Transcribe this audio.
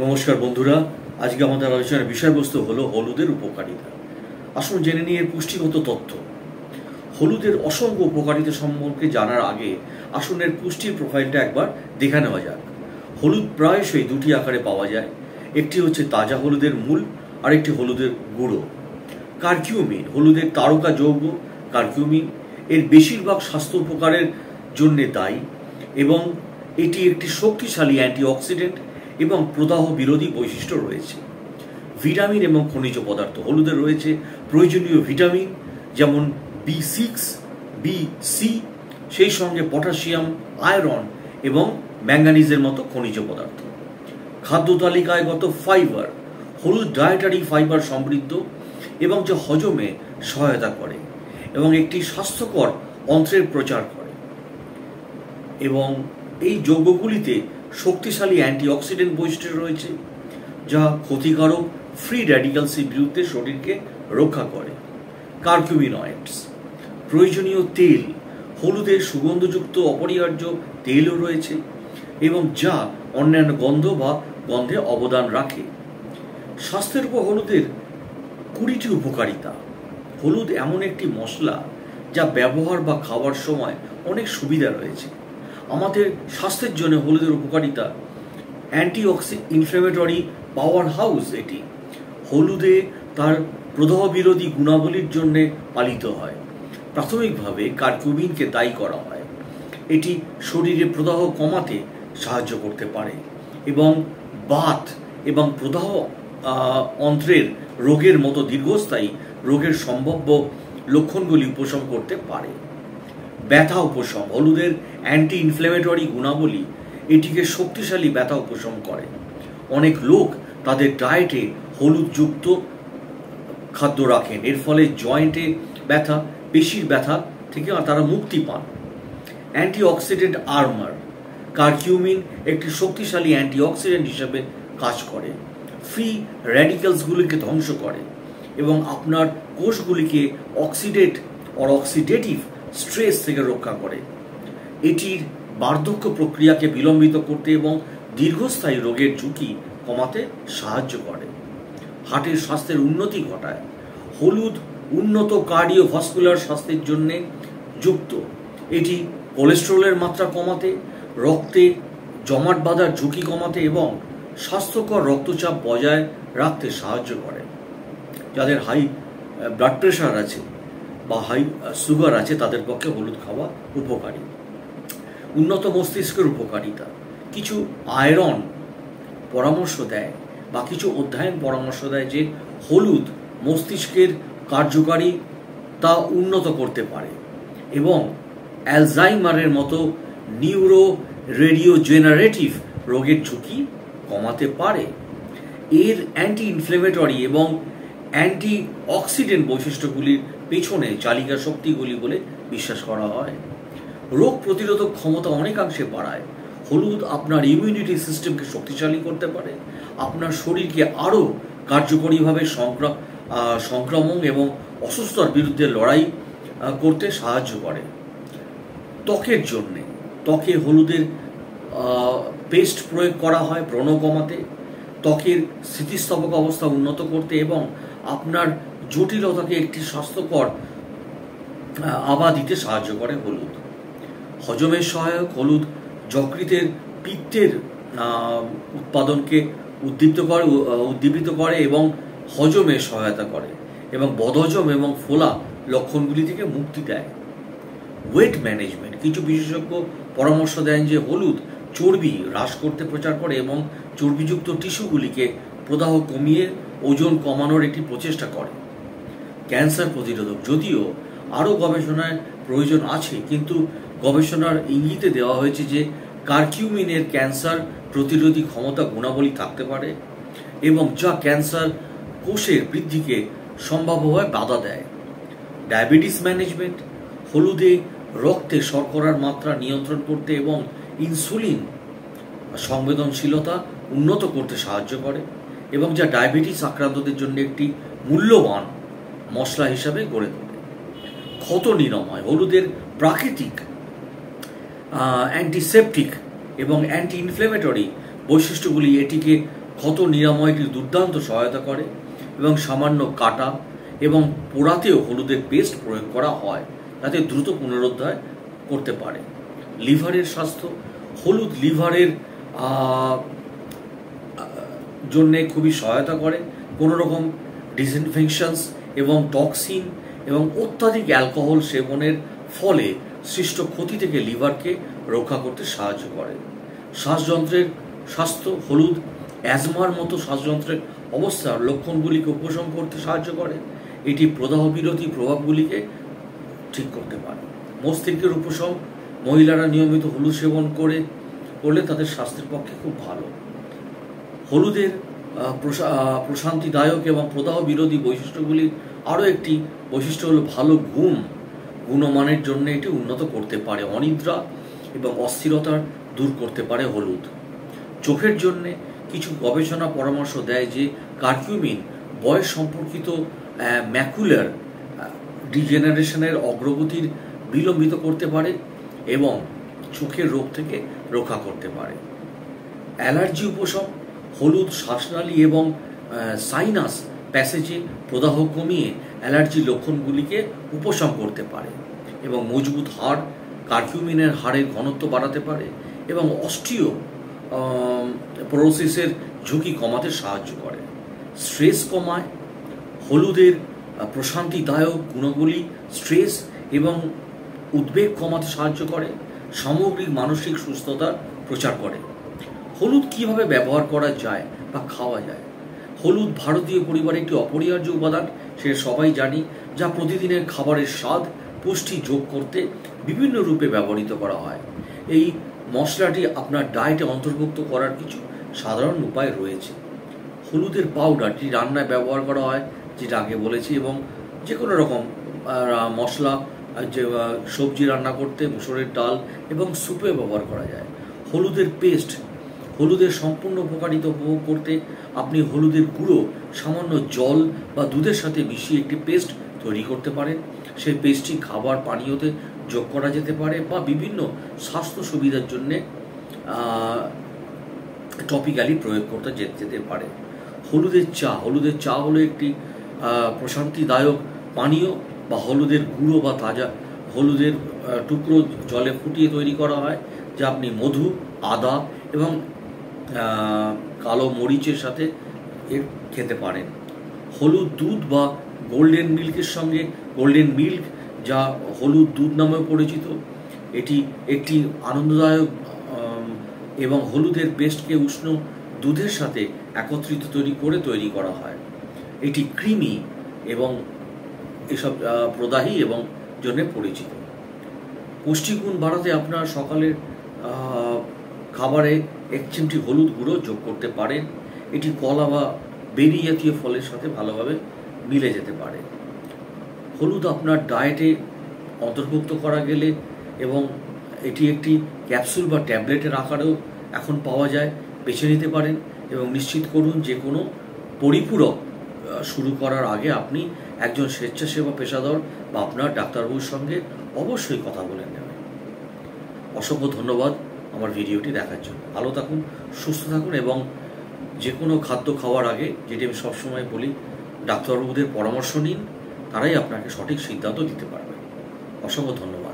নমস্কার বন্ধুরা, আজকে আমাদের আলোচনার বিষয়বস্তু হলো হলুদের উপকারিতা। আসুন জেনে নিই এর পুষ্টিগত তথ্য। হলুদের অসংখ্য উপকারিতা সম্পর্কে জানার আগে আসুন এর পুষ্টির প্রোফাইলটা একবার দেখে নেওয়া যাক। হলুদ প্রায়শই দুটি আকারে পাওয়া যায়, একটি হচ্ছে তাজা হলুদের মূল আর একটি হলুদের গুঁড়ো। কারকিউমিন হলুদের তারকা যৌগ। কারকিউমিন এর বেশিরভাগ স্বাস্থ্য উপকারের জন্য দায়ী এবং এটি একটি শক্তিশালী অ্যান্টিঅক্সিডেন্ট এবং প্রদাহ বিরোধী বৈশিষ্ট্য রয়েছে। ভিটামিন এবং খনিজ পদার্থ হলুদের রয়েছে প্রয়োজনীয় ভিটামিন যেমন B6, B, C, সেই সঙ্গে পটাশিয়াম, আয়রন এবং ম্যাঙ্গানিজের মতো খনিজ পদার্থ। খাদ্য তালিকায়গত ফাইবার হলুদ ডায়েটারি ফাইবার সমৃদ্ধ এবং যা হজমে সহায়তা করে এবং একটি স্বাস্থ্যকর অন্ত্রের প্রচার করে এবং এই যৌগগুলিতে শক্তিশালী অ্যান্টিঅক্সিডেন্ট বৈশিষ্ট্য রয়েছে যা ক্ষতিকারক ফ্রি র্যাডিক্যালসের বিরুদ্ধে শরীরকে রক্ষা করে। কারকিউমিনয়েডস প্রয়োজনীয় তেল হলুদের সুগন্ধযুক্ত অপরিহার্য তেলও রয়েছে এবং যা অন্যান্য গন্ধ বা গন্ধে অবদান রাখে। স্বাস্থ্যের উপর হলুদের 20টি উপকারিতা। হলুদ এমন একটি মশলা যা ব্যবহার বা খাওয়ার সময় অনেক সুবিধা রয়েছে। আমাদের স্বাস্থ্যের জন্য হলুদের উপকারিতা অ্যান্টি ইনফ্ল্যামেটরি পাওয়ার হাউস। এটি হলুদে তার প্রদাহ বিরোধী গুণাবলীর জন্য পালিত হয়। প্রাথমিকভাবে কারকিউমিনকে দায়ী করা হয়। এটি শরীরে প্রদাহ কমাতে সাহায্য করতে পারে এবং বাত এবং প্রদাহ অন্ত্রের রোগের মতো দীর্ঘস্থায়ী রোগের সম্ভাব্য লক্ষণগুলি উপশম করতে পারে। ব্যথা উপশম হলুদের অ্যান্টি ইনফ্ল্যামেটরি গুণাবলী এটিকে শক্তিশালী ব্যথা উপশম করে। অনেক লোক তাদের ডায়েটে হলুদযুক্ত খাদ্য রাখেন, এর ফলে জয়েন্টে ব্যথা, পেশির ব্যথা থেকে তারা মুক্তি পান। অ্যান্টিঅক্সিডেন্ট আর্মার কারকিউমিন একটি শক্তিশালী অ্যান্টিঅক্সিডেন্ট হিসেবে কাজ করে, ফ্রি র্যাডিক্যালসগুলিকে ধ্বংস করে এবং আপনার কোষগুলিকে অক্সিডেটিভ স্ট্রেস থেকে রক্ষা করে। এটির বার্ধক্য প্রক্রিয়াকে বিলম্বিত করতে এবং দীর্ঘস্থায়ী রোগের ঝুঁকি কমাতে সাহায্য করে। হার্টের স্বাস্থ্যের উন্নতি ঘটায় হলুদ উন্নত কার্ডিওভাস্কুলার স্বাস্থ্যের জন্য যুক্ত। এটি কোলেস্টেরলের মাত্রা কমাতে, রক্তে জমাট বাঁধার ঝুঁকি কমাতে এবং স্বাস্থ্যকর রক্তচাপ বজায় রাখতে সাহায্য করে। যাদের হাই ব্লাড প্রেশার আছে বা হাই সুগার আছে তাদের পক্ষে হলুদ খাওয়া উপকারী। উন্নত মস্তিষ্কের উপকারিতা কিছু আয়রন পরামর্শ দেয় বা কিছু অধ্যয়ন পরামর্শ দেয় যে হলুদ মস্তিষ্কের কার্যকারিতা উন্নত করতে পারে এবং অ্যালজাইমারের মতো নিউরো রেডিওজেনারেটিভ রোগের ঝুঁকি কমাতে পারে। এর অ্যান্টি ইনফ্ল্যামেটরি এবং অ্যান্টি অক্সিডেন্ট বৈশিষ্ট্যগুলির পেছনে চালিকা শক্তিগুলি বলে বিশ্বাস করা হয়। রোগ প্রতিরোধক ক্ষমতা অনেকাংশে বাড়ায়। হলুদ আপনার ইমিউনিটি সিস্টেমকে শক্তিশালী করতে পারে, আপনার শরীরকে আরও কার্যকরীভাবে সংক্রমণ এবং অসুস্থতার বিরুদ্ধে লড়াই করতে সাহায্য করে। ত্বকের জন্যে ত্বকে হলুদের পেস্ট প্রয়োগ করা হয় ব্রণ কমাতে, ত্বকের স্থিতিস্থাপক অবস্থা উন্নত করতে এবং আপনার জটিলতাকে একটি স্বাস্থ্যকর আভা দিতে সাহায্য করে। হলুদ হজমের সহায়ক হলুদ যকৃতের পিত্তের উৎপাদনকে উদ্দীপিত করে এবং হজমে সহায়তা করে এবং বদহজম এবং ফোলা লক্ষণগুলি থেকে মুক্তি দেয়। ওয়েট ম্যানেজমেন্ট কিছু বিশেষজ্ঞ পরামর্শ দেন যে হলুদ চর্বি হ্রাস করতে প্রচার করে এবং চর্বিযুক্ত টিস্যুগুলিকে প্রদাহ কমিয়ে ওজন কমানোর একটি প্রচেষ্টা করে। ক্যান্সার প্রতিরোধক যদিও আরও গবেষণার প্রয়োজন আছে, কিন্তু গবেষণার ইঙ্গিতে দেওয়া হয়েছে যে কারকিউমিনের ক্যান্সার প্রতিরোধী ক্ষমতা গুণাবলী থাকতে পারে এবং যা ক্যান্সার কোষের বৃদ্ধিকে সম্ভাব্যভাবে বাধা দেয়। ডায়াবেটিস ম্যানেজমেন্ট হলুদে রক্তে শর্করার মাত্রা নিয়ন্ত্রণ করতে এবং ইনসুলিন সংবেদনশীলতা উন্নত করতে সাহায্য করে এবং যা ডায়াবেটিস আক্রান্তদের জন্য একটি মূল্যবান মশলা হিসাবে গড়ে তোলে। ক্ষত নিরাময় হলুদের প্রাকৃতিক অ্যান্টিসেপটিক এবং অ্যান্টি ইনফ্ল্যামেটরি বৈশিষ্ট্যগুলি এটিকে ক্ষত নিরাময়টির দুর্দান্ত সহায়তা করে এবং সামান্য কাটা এবং পোড়াতেও হলুদের পেস্ট প্রয়োগ করা হয় যাতে দ্রুত পুনরুদ্ধার করতে পারে। লিভারের স্বাস্থ্য, হলুদ লিভারের জন্যে খুবই সহায়তা করে। কোনো রকম ডিসইনফেকশনস এবং টক্সিন এবং অত্যাধিক অ্যালকোহল সেবনের ফলে সৃষ্ট ক্ষতি থেকে লিভারকে রক্ষা করতে সাহায্য করে। শ্বাসযন্ত্রের স্বাস্থ্য, হলুদ অ্যাজমার মতো শ্বাসযন্ত্রের অবস্থার লক্ষণগুলিকে উপশম করতে সাহায্য করে। এটি প্রদাহ বিরোধী প্রভাবগুলিকে ঠিক করতে পারে। মস্তিষ্কের উপশম, মহিলারা নিয়মিত হলুদ সেবন করলে তাদের স্বাস্থ্যের পক্ষে খুব ভালো। হলুদের প্রশান্তিদায়ক এবং প্রদাহ বিরোধী বৈশিষ্ট্যগুলির আরও একটি বৈশিষ্ট্য হলো ভালো গুণমানের জন্য এটি উন্নত করতে পারে। অনিদ্রা এবং অস্থিরতা দূর করতে পারে হলুদ। চোখের জন্য কিছু গবেষণা পরামর্শ দেয় যে কারকিউমিন বয়স সম্পর্কিত ম্যাকুলার ডিজেনারেশনের অগ্রগতির বিলম্বিত করতে পারে এবং চোখের রোগ থেকে রক্ষা করতে পারে। অ্যালার্জি উপশম, হলুদ শ্বাসনালী এবং সাইনাস প্যাসেজে প্রদাহ কমিয়ে অ্যালার্জি লক্ষণগুলিকে উপশম করতে পারে এবং মজবুত হাড় কারকিউমিনের হাড়ের ঘনত্ব বাড়াতে পারে এবং অস্টিওপোরোসিসের ঝুঁকি কমাতে সাহায্য করে। স্ট্রেস কমায়, হলুদের প্রশান্তিদায়ক গুণগুলি স্ট্রেস এবং উদ্বেগ কমাতে সাহায্য করে, সামগ্রিক মানসিক সুস্থতার প্রচার করে। হলুদ কিভাবে ব্যবহার করা যায় বা খাওয়া যায়? হলুদ ভারতীয় পরিবারের একটি অপরিহার্য উপাদান, সে সবাই জানি, যা প্রতিদিনের খাবারের স্বাদ পুষ্টি যোগ করতে বিভিন্ন রূপে ব্যবহৃত করা হয়। এই মশলাটি আপনার ডায়েটে অন্তর্ভুক্ত করার কিছু সাধারণ উপায় রয়েছে। হলুদের পাউডারটি রান্নায় ব্যবহার করা হয়, যেটা আগে বলেছি, এবং যে কোনো রকম মশলা, যে সবজি রান্না করতে, মুসুরের ডাল এবং স্যুপে ব্যবহার করা যায়। হলুদের পেস্ট, হলুদের সম্পূর্ণ উপকারিতা উপভোগ করতে আপনি হলুদের গুঁড়ো সামান্য জল বা দুধের সাথে মিশিয়ে একটি পেস্ট তৈরি করতে পারেন। সেই পেস্টটি খাবার পানীয়তে যোগ করা যেতে পারে বা বিভিন্ন স্বাস্থ্য সুবিধার জন্যে টপিক্যালি প্রয়োগ করতে যেতে পারে। হলুদের চা হলো একটি প্রশান্তিদায়ক পানীয় বা হলুদের গুঁড়ো বা তাজা হলুদের টুকরো জলে ফুটিয়ে তৈরি করা হয়, যা আপনি মধু, আদা এবং কালো মরিচের সাথে খেতে পারেন। হলুদ দুধ বা গোল্ডেন মিল্ক, যা হলুদ দুধ নামেও পরিচিত, এটি একটি আনন্দদায়ক এবং হলুদের পেস্টকে উষ্ণ দুধের সাথে একত্রিত তৈরি করা হয়। এটি ক্রিমি এবং এসব প্রদাহী এবং জন্য পরিচিত। পুষ্টিগুণ বাড়াতে আপনার সকালের খাবারে 1 চিমটি হলুদ গুঁড়ো যোগ করতে পারেন। এটি কলা বা বেরি জাতীয় ফলের সাথে ভালোভাবে মিলে যেতে পারে। হলুদ আপনার ডায়েটে অন্তর্ভুক্ত করা গেলে এবং এটি একটি ক্যাপসুল বা ট্যাবলেটের আকারেও এখন পাওয়া যায়, বেছে নিতে পারেন এবং নিশ্চিত করুন যে কোনো পরিপূরক শুরু করার আগে আপনি একজন স্বেচ্ছাসেবা পেশাদার বা আপনার ডাক্তারবাবুর সঙ্গে অবশ্যই কথা বলে নেবেন। অসংখ্য ধন্যবাদ আমার ভিডিওটি দেখার জন্য। ভালো থাকুন, সুস্থ থাকুন এবং যে কোনো খাদ্য খাওয়ার আগে, যেটি আমি সবসময় বলি, ডাক্তারবাবুদের পরামর্শ নিন, তারাই আপনাকে সঠিক সিদ্ধান্ত দিতে পারবে। অসংখ্য ধন্যবাদ।